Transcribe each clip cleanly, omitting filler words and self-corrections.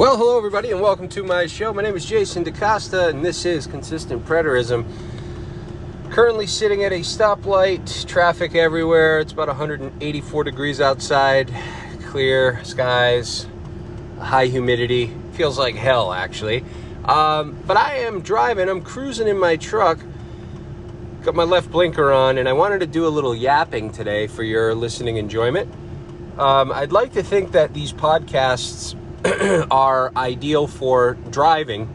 Well, hello everybody and welcome to my show. My name is Jason DaCosta and this is Consistent Preterism. Currently sitting at a stoplight, traffic everywhere. It's about 184 degrees outside, clear skies, high humidity. Feels like hell actually. But I am driving, I'm cruising in my truck, got my left blinker on, and I wanted to do a little yapping today for your listening enjoyment. I'd like to think that these podcasts are ideal for driving.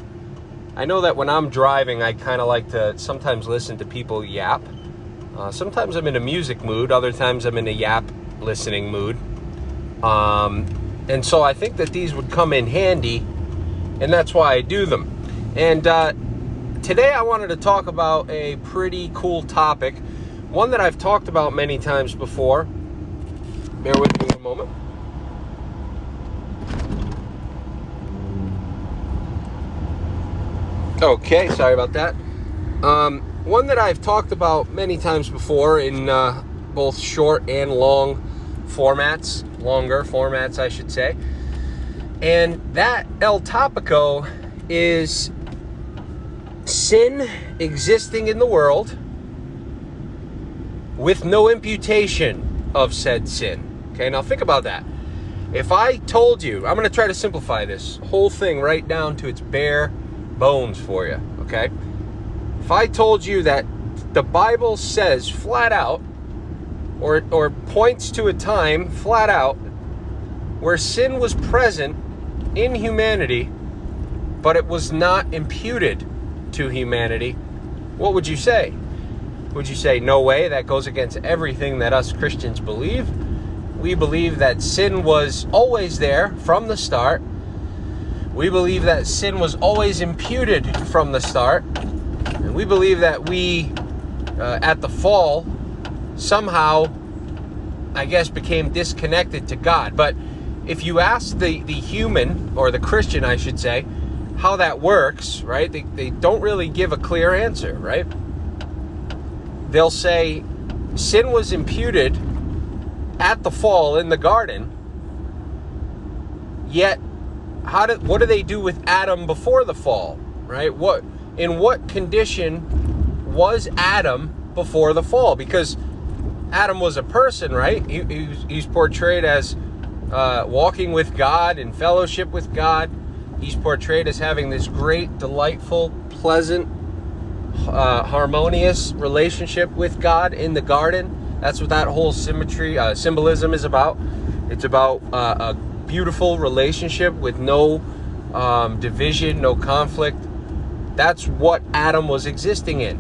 I know that when I'm driving, I kind of like to sometimes listen to people yap. Sometimes I'm in a music mood, other times I'm in a yap listening mood. And so I think that these would come in handy, and that's why I do them. And today I wanted to talk about a pretty cool topic, one that I've talked about many times before. Bear with me a moment. Okay, sorry about that. One that I've talked about many times before in both short and long formats, longer formats, I should say. And that El Topico is sin existing in the world with no imputation of said sin. Okay, now think about that. If I told you, I'm going to try to simplify this whole thing right down to its bare bones for you, okay? If I told you that the Bible says flat out, or points to a time flat out, where sin was present in humanity, but it was not imputed to humanity, what would you say? Would you say, no way, that goes against everything that us Christians believe? We believe that sin was always there from the start. We believe that sin was always imputed from the start. And we believe that we, at the fall, somehow, I guess, became disconnected to God. But if you ask the human, or the Christian, I should say, how that works, right? They don't really give a clear answer, right? They'll say sin was imputed at the fall in the garden, yet what do they do with Adam before the fall, right? In what condition was Adam before the fall? Because Adam was a person, right? He's portrayed as walking with God in fellowship with God. He's portrayed as having this great, delightful, pleasant, harmonious relationship with God in the garden. That's what that whole symbolism is about. It's about a beautiful relationship with no division, no conflict. That's what Adam was existing in.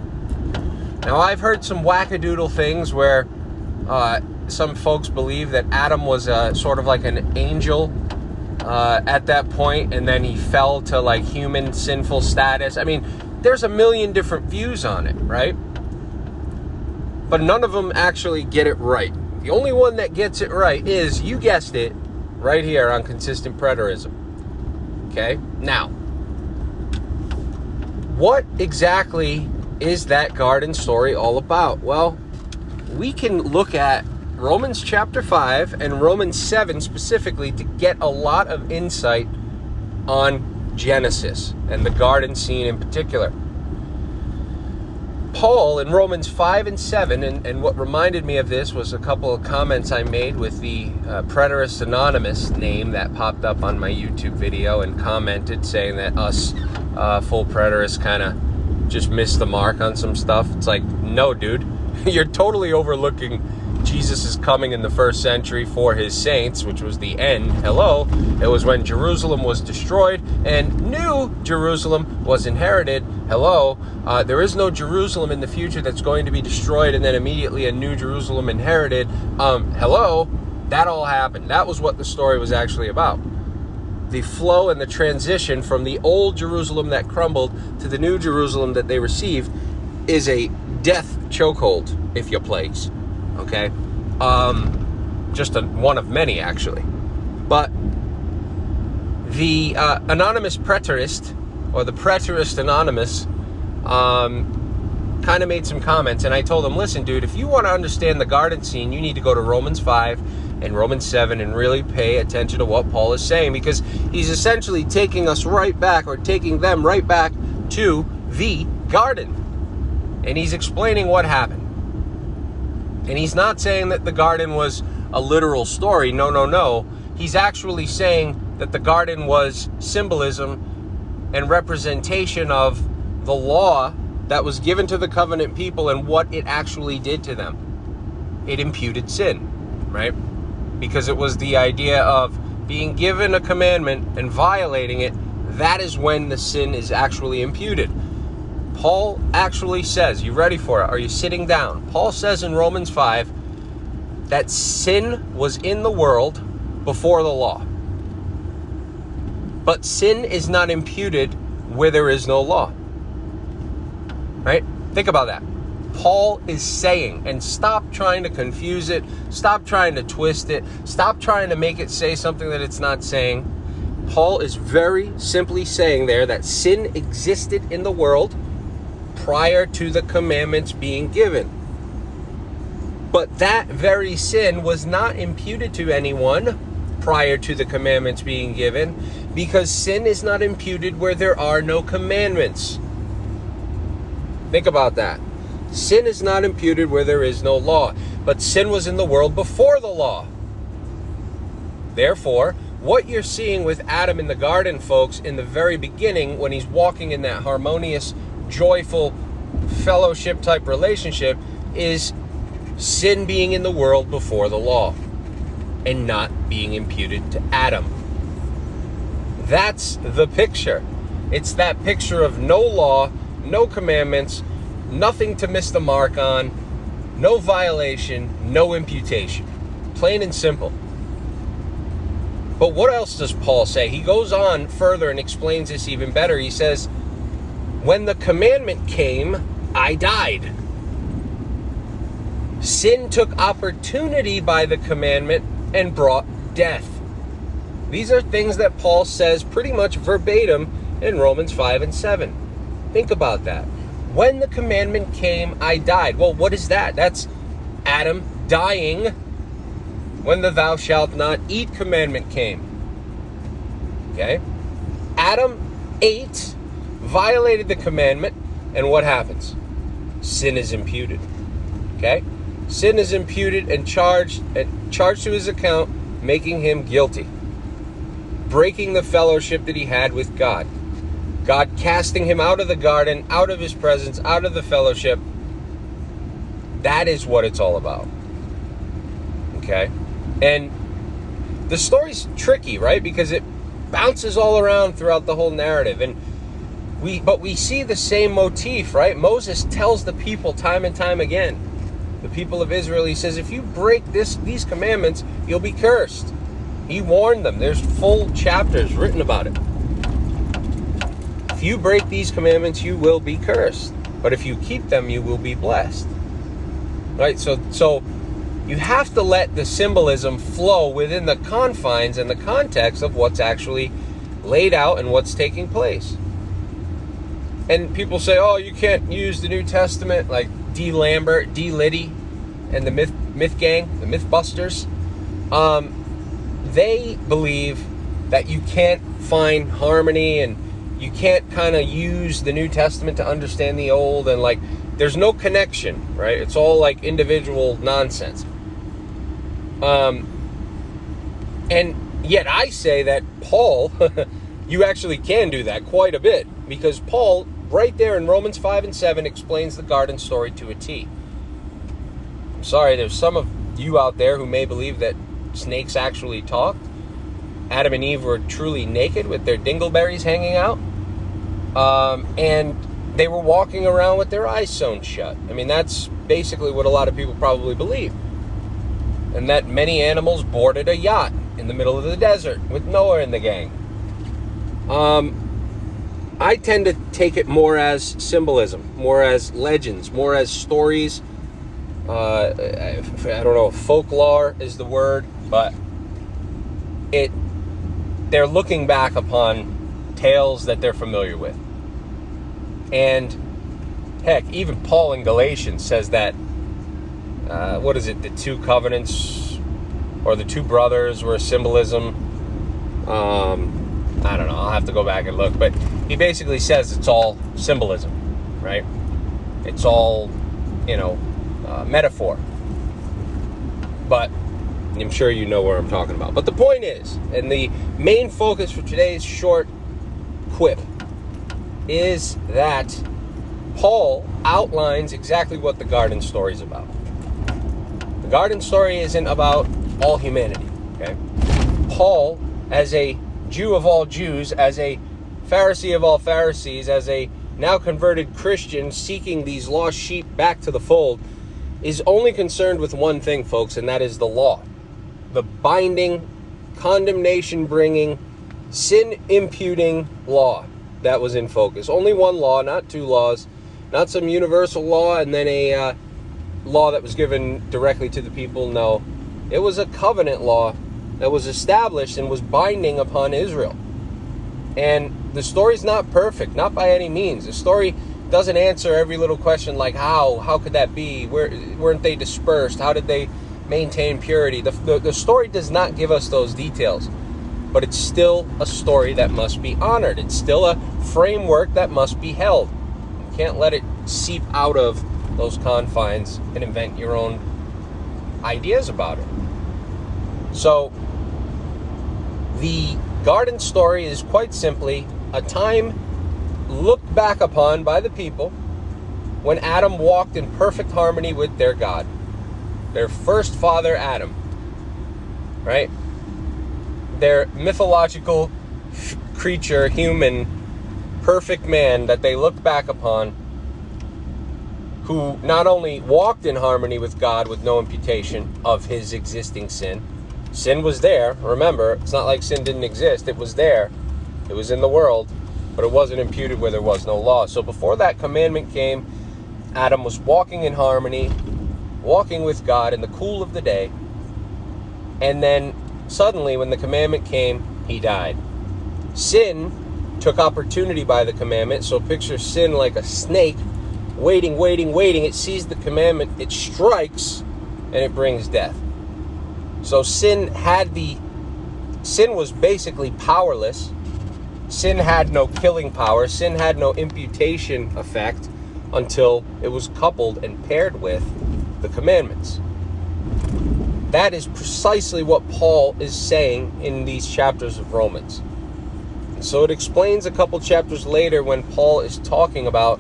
Now, I've heard some wackadoodle things where some folks believe that Adam was sort of like an angel at that point, and then he fell to like human sinful status. I mean, there's a million different views on it, right? But none of them actually get it right. The only one that gets it right is, you guessed it, right here on Consistent Preterism. Okay? Now, what exactly is that garden story all about? Well, we can look at Romans chapter 5 and Romans 7 specifically to get a lot of insight on Genesis and the garden scene in particular. Paul in Romans 5 and 7, and what reminded me of this was a couple of comments I made with the Preterist Anonymous name that popped up on my YouTube video and commented saying that us full preterists kind of just missed the mark on some stuff. It's like, no, dude, you're totally overlooking Jesus' coming in the first century for his saints, which was the end. Hello. It was when Jerusalem was destroyed and New Jerusalem was inherited. Hello. There is no Jerusalem in the future that's going to be destroyed and then immediately a New Jerusalem inherited. Hello. That all happened. That was what the story was actually about. The flow and the transition from the old Jerusalem that crumbled to the New Jerusalem that they received is a death chokehold, if you please. Okay? Just one of many, actually. But the anonymous preterist, or the Preterist Anonymous, kind of made some comments, and I told him, listen, dude, if you want to understand the garden scene, you need to go to Romans 5 in Romans 7 and really pay attention to what Paul is saying, because he's essentially taking us right back, or taking them right back to the garden. And he's explaining what happened. And he's not saying that the garden was a literal story. No. He's actually saying that the garden was symbolism and representation of the law that was given to the covenant people and what it actually did to them. It imputed sin, right? Because it was the idea of being given a commandment and violating it. That is when the sin is actually imputed. Paul actually says, you ready for it? Are you sitting down? Paul says in Romans 5 that sin was in the world before the law. But sin is not imputed where there is no law. Right? Think about that. Paul is saying, and stop trying to confuse it, stop trying to twist it, stop trying to make it say something that it's not saying. Paul is very simply saying there that sin existed in the world prior to the commandments being given. But that very sin was not imputed to anyone prior to the commandments being given, because sin is not imputed where there are no commandments. Think about that. Sin is not imputed where there is no law, but sin was in the world before the law. Therefore, what you're seeing with Adam in the garden, folks, in the very beginning, when he's walking in that harmonious, joyful, fellowship type relationship, is sin being in the world before the law and not being imputed to Adam. That's the picture. It's that picture of no law, no commandments, nothing to miss the mark on, no violation, no imputation. Plain and simple. But what else does Paul say? He goes on further and explains this even better. He says, when the commandment came, I died. Sin took opportunity by the commandment and brought death. These are things that Paul says pretty much verbatim in Romans 5 and 7. Think about that. When the commandment came, I died. Well, what is that? That's Adam dying when the thou shalt not eat commandment came. Okay? Adam ate, violated the commandment, and what happens? Sin is imputed. Okay? Sin is imputed and charged to his account, making him guilty. Breaking the fellowship that he had with God. God casting him out of the garden, out of his presence, out of the fellowship. That is what it's all about. Okay? And the story's tricky, right? Because it bounces all around throughout the whole narrative. And we see the same motif, right? Moses tells the people time and time again, the people of Israel, he says, if you break these commandments, you'll be cursed. He warned them. There's full chapters written about it. If you break these commandments, you will be cursed. But if you keep them, you will be blessed. Right? So you have to let the symbolism flow within the confines and the context of what's actually laid out and what's taking place. And people say, oh, you can't use the New Testament, like D. Lambert, D. Liddy, and the Myth Gang, the Mythbusters. They believe that you can't find harmony and you can't kind of use the New Testament to understand the Old, and like there's no connection, right? It's all like individual nonsense. And yet I say that Paul, you actually can do that quite a bit, because Paul, right there in Romans 5 and 7, explains the garden story to a T. I'm sorry, there's some of you out there who may believe that snakes actually talked. Adam and Eve were truly naked with their dingleberries hanging out. And they were walking around with their eyes sewn shut. I mean, that's basically what a lot of people probably believe. And that many animals boarded a yacht in the middle of the desert with Noah and the gang. I tend to take it more as symbolism, more as legends, more as stories. I don't know if folklore is the word, but they're looking back upon tales that they're familiar with. And heck, even Paul in Galatians says that, the two covenants, or the two brothers were symbolism. I don't know. I'll have to go back and look. But he basically says it's all symbolism, right? It's all, metaphor. But I'm sure you know where I'm talking about. But the point is, and the main focus for today's short quip is that Paul outlines exactly what the garden story is about. The garden story isn't about all humanity, okay? Paul, as a Jew of all Jews, as a Pharisee of all Pharisees, as a now converted Christian seeking these lost sheep back to the fold, is only concerned with one thing, folks, and that is the law. The binding, condemnation-bringing, sin-imputing law that was in focus. Only one law, not two laws, not some universal law and then a law that was given directly to the people. No, it was a covenant law that was established and was binding upon Israel. And the story's not perfect, not by any means. The story doesn't answer every little question like how could that be? Weren't they dispersed? How did they maintain purity? The story does not give us those details, but it's still a story that must be honored. It's still a framework that must be held. You can't let it seep out of those confines and invent your own ideas about it. So the garden story is quite simply a time looked back upon by the people when Adam walked in perfect harmony with their God, their first father Adam, right? Their mythological creature, human, perfect man that they looked back upon, who not only walked in harmony with God with no imputation of his existing sin. Sin was there. Remember, it's not like sin didn't exist. It was there. It was in the world, but it wasn't imputed where there was no law. So before that commandment came, Adam was walking in harmony, walking with God in the cool of the day. And then suddenly when the commandment came, he died. Sin took opportunity by the commandment. So picture sin like a snake, waiting. It sees the commandment, it strikes, and it brings death. So sin was basically powerless. Sin had no killing power. Sin had no imputation effect until it was coupled and paired with the commandments. That is precisely what Paul is saying in these chapters of Romans. And so it explains a couple chapters later when Paul is talking about,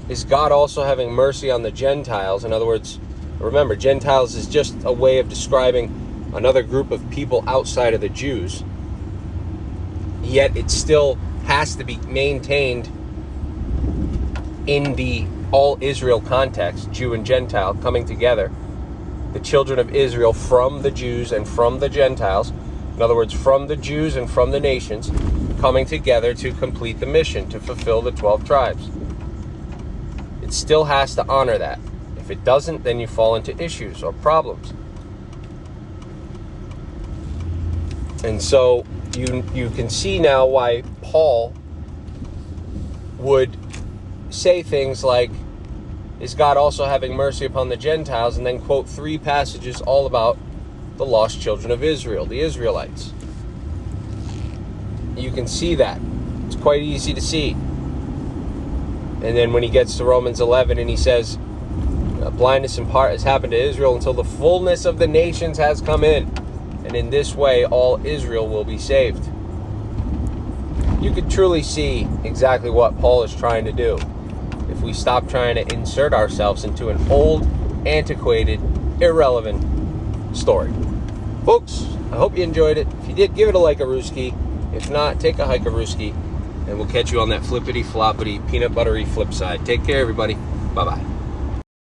is God also having mercy on the Gentiles? In other words, remember, Gentiles is just a way of describing another group of people outside of the Jews. Yet it still has to be maintained in the all Israel context, Jew and Gentile coming together. The children of Israel from the Jews and from the Gentiles. In other words, from the Jews and from the nations coming together to complete the mission, to fulfill the 12 tribes. It still has to honor that. If it doesn't, then you fall into issues or problems. And so you can see now why Paul would say things like, is God also having mercy upon the Gentiles? And then quote 3 passages all about the lost children of Israel, the Israelites. You can see that. It's quite easy to see. And then when he gets to Romans 11 and he says, blindness in part has happened to Israel until the fullness of the nations has come in. And in this way, all Israel will be saved. You could truly see exactly what Paul is trying to do if we stop trying to insert ourselves into an old, antiquated, irrelevant story. Folks, I hope you enjoyed it. If you did, give it a like-a-rooski. If not, take a hike-a-rooski. And we'll catch you on that flippity-floppity, peanut buttery flip side. Take care, everybody. Bye-bye.